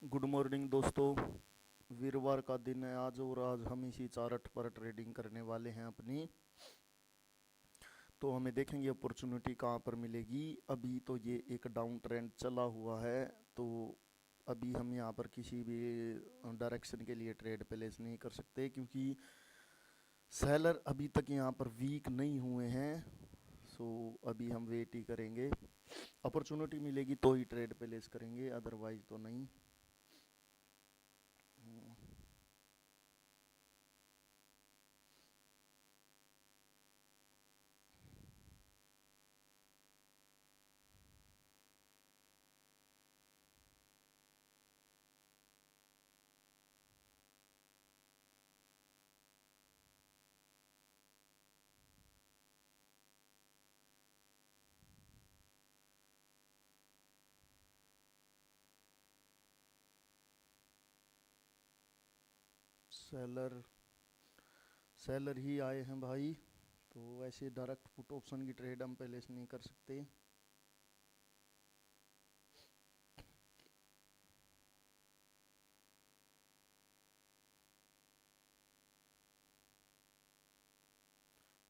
Good morning दोस्तों। वीरवार का दिन है आज और आज हम इसी चार्ट पर ट्रेडिंग करने वाले हैं अपनी। तो हमें देखेंगे अपॉर्चुनिटी कहाँ पर मिलेगी। अभी तो ये एक डाउन ट्रेंड चला हुआ है। तो अभी हम यहाँ पर किसी भी डायरेक्शन के लिए ट्रेड प्लेस नहीं कर सकते क्योंकि सेलर अभी तक यहाँ पर वीक नहीं हुए हैं। सो अभी हम वेट ही करेंगे। अपॉर्चुनिटी मिलेगी तो ही ट्रेड प्लेस करेंगे, अदरवाइज तो नहीं। सेलर सेलर ही आए हैं भाई। तो ऐसे डायरेक्ट पुट ऑप्शन की ट्रेड हम पहले से नहीं कर सकते।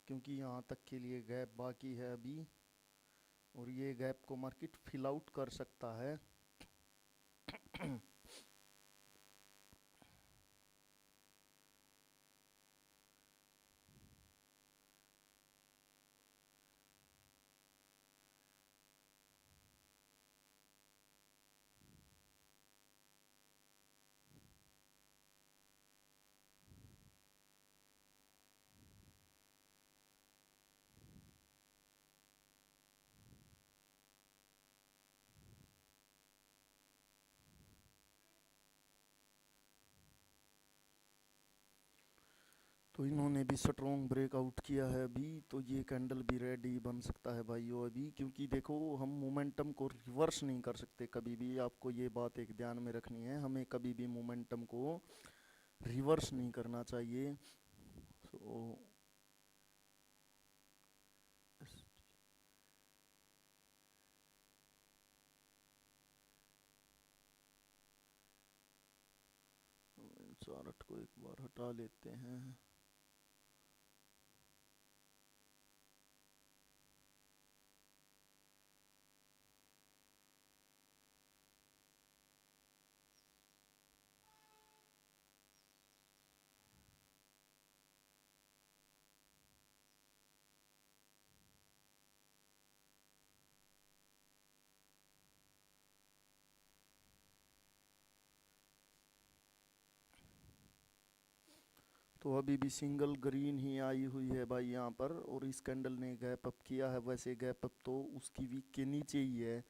क्योंकि यहाँ तक के लिए गैप बाकी है अभी, और ये गैप को मार्केट फिल आउट कर सकता है। तो इन्होंने भी स्ट्रॉन्ग ब्रेकआउट किया है अभी, तो ये कैंडल भी रेडी बन सकता है भाइयों अभी। क्योंकि देखो हम मोमेंटम को रिवर्स नहीं कर सकते कभी भी, आपको ये बात एक ध्यान में रखनी है। हमें कभी भी मोमेंटम को रिवर्स नहीं करना चाहिए। सो चार्ट को एक बार हटा लेते हैं। तो अभी भी सिंगल ग्रीन ही आई हुई है भाई यहाँ पर, और इस कैंडल ने गैप अप किया है। वैसे गैप अप तो उसकी वीक के नीचे ही है।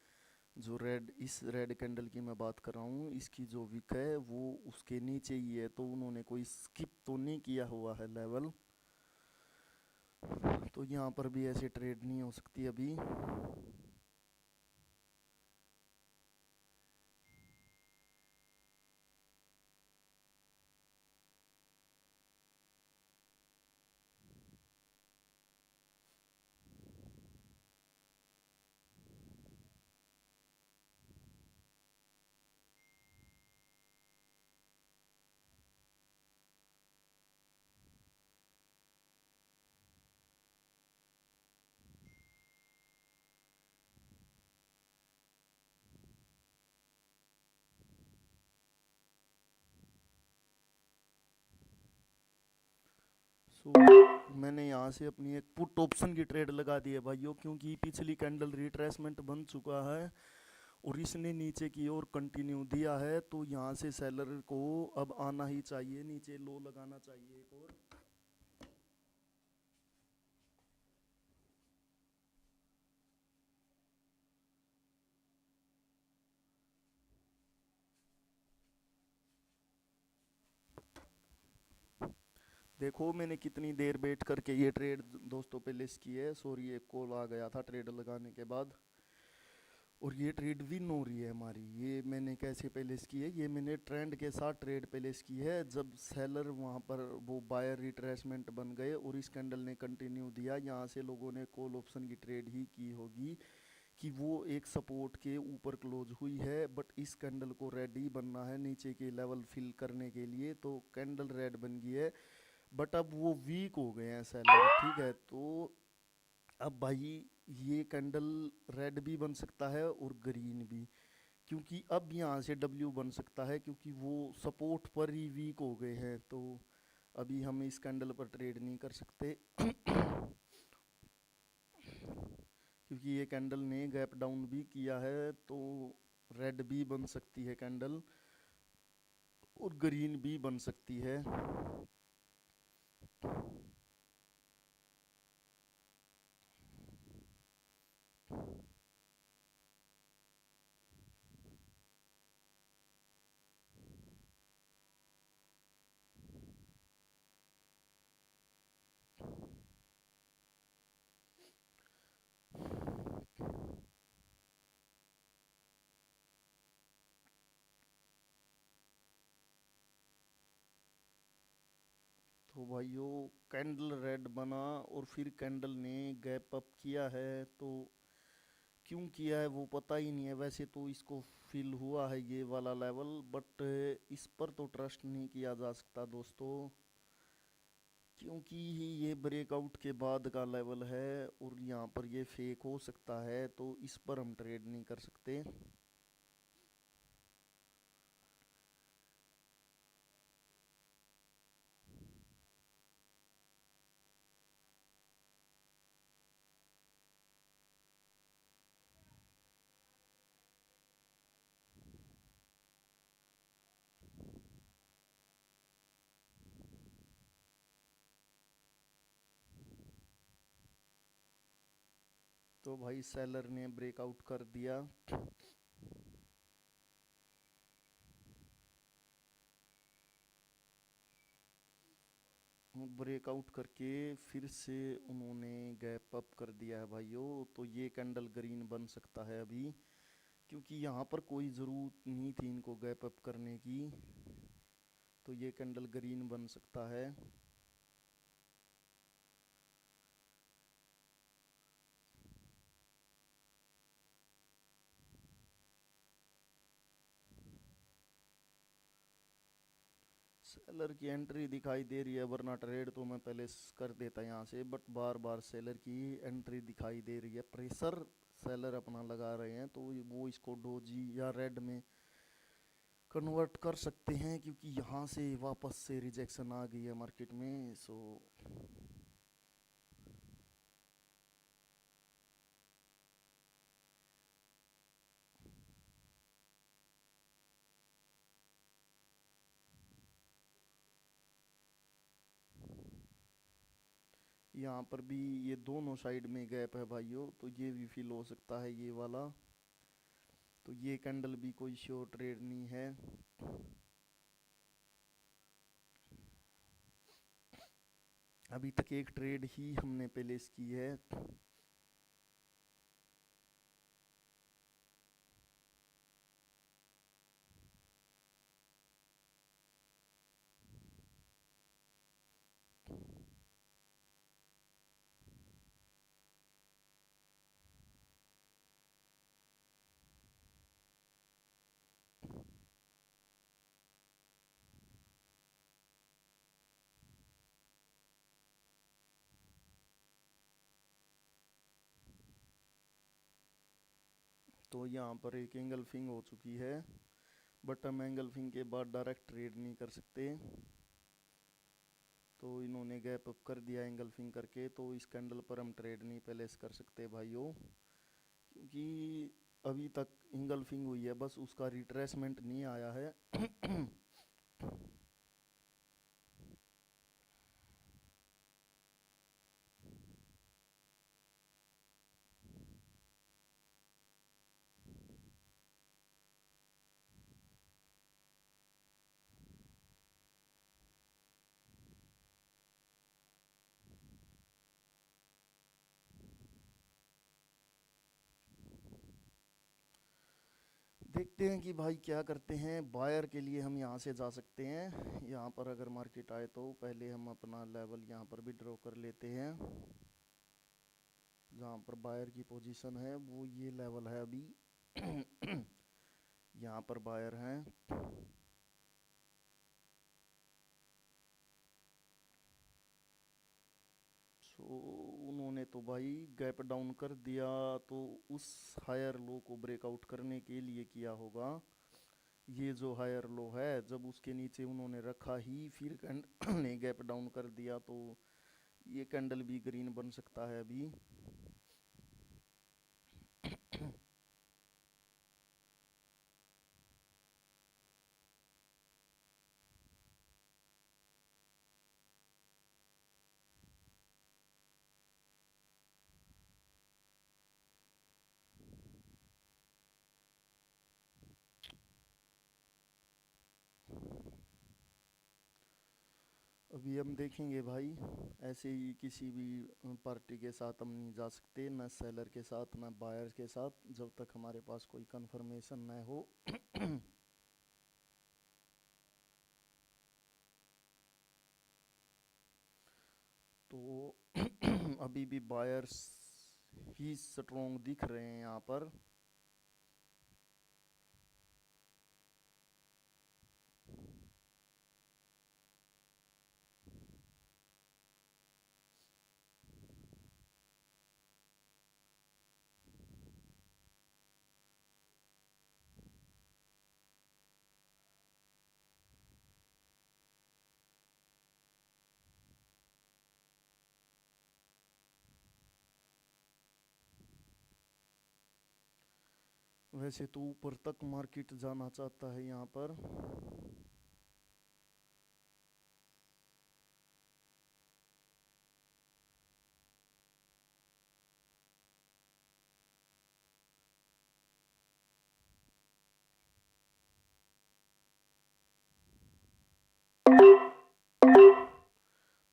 जो रेड, इस रेड कैंडल की मैं बात कर रहा हूँ, इसकी जो वीक है वो उसके नीचे ही है। तो उन्होंने कोई स्किप तो नहीं किया हुआ है लेवल। तो यहाँ पर भी ऐसे ट्रेड नहीं हो सकती अभी। सो मैंने यहाँ से अपनी एक पुट ऑप्शन की ट्रेड लगा दी है भाइयों, क्योंकि पिछली कैंडल रिट्रेसमेंट बन चुका है और इसने नीचे की ओर कंटिन्यू दिया है। तो यहाँ से सेलर को अब आना ही चाहिए, नीचे लो लगाना चाहिए एक और। देखो मैंने कितनी देर वेट करके ये ट्रेड दोस्तों पे लिस्ट की है। सॉरी, एक कॉल आ गया था ट्रेड लगाने के बाद, और ये ट्रेड विन हो रही है हमारी। ये मैंने कैसे प्लेस की है, ये मैंने ट्रेंड के साथ ट्रेड प्लेस की है। जब सेलर वहाँ पर वो बायर रिट्रेसमेंट बन गए और इस कैंडल ने कंटिन्यू दिया, यहाँ से लोगों ने कॉल ऑप्शन की ट्रेड ही की होगी कि वो एक सपोर्ट के ऊपर क्लोज हुई है, बट इस कैंडल को रेड ही बनना है नीचे के लेवल फिल करने के लिए। तो कैंडल रेड बन गई है, बट अब वो वीक हो गए हैं सेलर, ठीक है। तो अब भाई ये कैंडल रेड भी बन सकता है और ग्रीन भी, क्योंकि अब यहाँ से डब्ल्यू बन सकता है, क्योंकि वो सपोर्ट पर ही वीक हो गए हैं। तो अभी हम इस कैंडल पर ट्रेड नहीं कर सकते क्योंकि ये कैंडल ने गैप डाउन भी किया है। तो रेड भी बन सकती है कैंडल और ग्रीन भी बन सकती है। तो भाइयों कैंडल रेड बना और फिर कैंडल ने गैप अप किया है। तो क्यों किया है वो पता ही नहीं है। वैसे तो इसको फील हुआ है ये वाला लेवल, बट इस पर तो ट्रस्ट नहीं किया जा सकता दोस्तों, क्योंकि ये ब्रेकआउट के बाद का लेवल है और यहाँ पर ये फेक हो सकता है। तो इस पर हम ट्रेड नहीं कर सकते। तो भाई सेलर ने ब्रेकआउट कर दिया। ब्रेकआउट करके फिर से उन्होंने गैप अप कर दिया है भाइयों। तो ये कैंडल ग्रीन बन सकता है अभी, क्योंकि यहाँ पर कोई ज़रूरत नहीं थी इनको गैप अप करने की। तो ये कैंडल ग्रीन बन सकता है। सेलर की एंट्री दिखाई दे रही है, वरना ट्रेड तो मैं पहले कर देता यहाँ से, बट बार बार सेलर की एंट्री दिखाई दे रही है। प्रेशर सेलर अपना लगा रहे हैं, तो वो इसको डोजी या रेड में कन्वर्ट कर सकते हैं, क्योंकि यहाँ से वापस से रिजेक्शन आ गई है मार्केट में। सो यहाँ पर भी ये दोनों साइड में गैप है भाइयों, तो ये भी फिल हो सकता है ये वाला। तो ये कैंडल भी कोई श्योर ट्रेड नहीं है। अभी तक एक ट्रेड ही हमने प्लेस की है। तो यहाँ पर एक एंगल्फिंग हो चुकी है, बट हम एंगल्फिंग के बाद डायरेक्ट ट्रेड नहीं कर सकते। तो इन्होंने गैप अप कर दिया एंगल्फिंग करके, तो इस कैंडल पर हम ट्रेड नहीं प्लेस कर सकते भाइयों, क्योंकि अभी तक इंगल्फिंग हुई है, बस उसका रिट्रेसमेंट नहीं आया है देखते हैं कि भाई क्या करते हैं। बायर के लिए हम यहाँ से जा सकते हैं, यहाँ पर अगर मार्केट आए तो पहले हम अपना लेवल यहाँ पर भी ड्रॉ कर लेते हैं। जहाँ पर बायर की पोजीशन है वो ये लेवल है अभी। यहाँ पर बायर हैं। सो उन्होंने तो भाई गैप डाउन कर दिया, तो उस हायर लो को ब्रेकआउट करने के लिए किया होगा। ये जो हायर लो है जब उसके नीचे उन्होंने रखा ही फिर कैंडल ने गैप डाउन कर दिया, तो ये कैंडल भी ग्रीन बन सकता है अभी। अभी हम देखेंगे भाई, ऐसे ही किसी भी पार्टी के साथ हम नहीं जा सकते, न सेलर के साथ न बायर के साथ, जब तक हमारे पास कोई कंफर्मेशन न हो। तो अभी भी बायर्स ही स्ट्रोंग दिख रहे हैं यहाँ पर। वैसे तो ऊपर तक मार्केट जाना चाहता है यहाँ पर।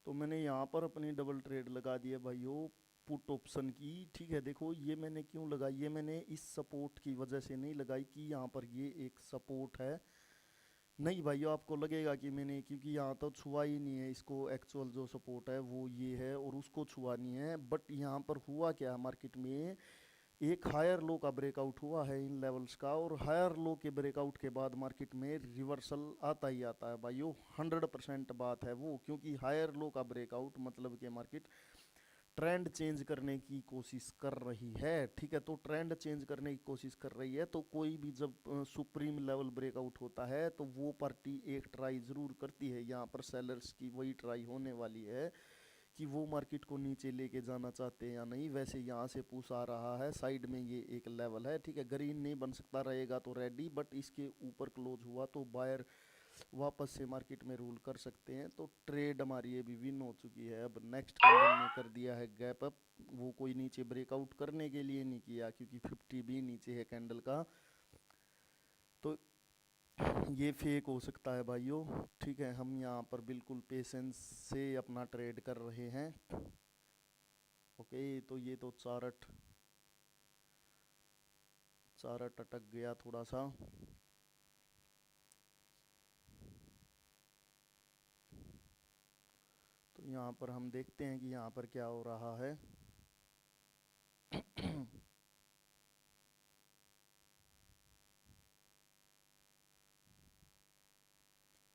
तो मैंने यहाँ पर अपनी डबल ट्रेड लगा दी है भाइयों, पुट ऑप्शन की। ठीक है, देखो ये मैंने क्यों लगाई है, मैंने इस सपोर्ट की वजह से नहीं लगाई कि यहाँ पर ये एक सपोर्ट है। नहीं भाइयों, आपको लगेगा कि मैंने, क्योंकि यहाँ तो छुआ ही नहीं है इसको, एक्चुअल जो सपोर्ट है वो ये है और उसको छुआ नहीं है। बट यहाँ पर हुआ क्या मार्केट में, एक हायर लो का ब्रेकआउट हुआ है इन लेवल्स का, और हायर लो के ब्रेकआउट के बाद मार्केट में रिवर्सल आता ही आता है भाइयों, 100% बात है वो। क्योंकि हायर लो का ब्रेकआउट मतलब कि मार्केट ट्रेंड चेंज करने की कोशिश कर रही है। ठीक है, तो ट्रेंड चेंज करने की कोशिश कर रही है, तो कोई भी जब सुप्रीम लेवल ब्रेकआउट होता है तो वो पार्टी एक ट्राई ज़रूर करती है। यहाँ पर सेलर्स की वही ट्राई होने वाली है कि वो मार्केट को नीचे लेके जाना चाहते हैं या नहीं। वैसे यहाँ से पुश आ रहा है, साइड में ये एक लेवल है। ठीक है, ग्रीन नहीं बन सकता, रहेगा तो रेडी, बट इसके ऊपर क्लोज हुआ तो बायर वापस से मार्केट में रूल कर सकते हैं। तो ट्रेड हमारी अभी विन हो चुकी है। अब नेक्स्ट कैंडल ने कर दिया है गैप अप, वो कोई नीचे ब्रेकआउट करने के लिए नहीं किया, क्योंकि 50 भी नीचे है कैंडल का। तो ये फेक हो सकता है भाइयों। ठीक है, हम यहाँ पर बिल्कुल पेशेंस से अपना ट्रेड कर रहे हैं। ओके, तो ये तो चार्ट चार्ट अटक गया थोड़ा सा। तो यहाँ पर हम देखते हैं कि यहाँ पर क्या हो रहा है।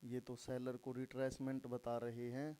ये तो सेलर को रिट्रेसमेंट बता रहे हैं।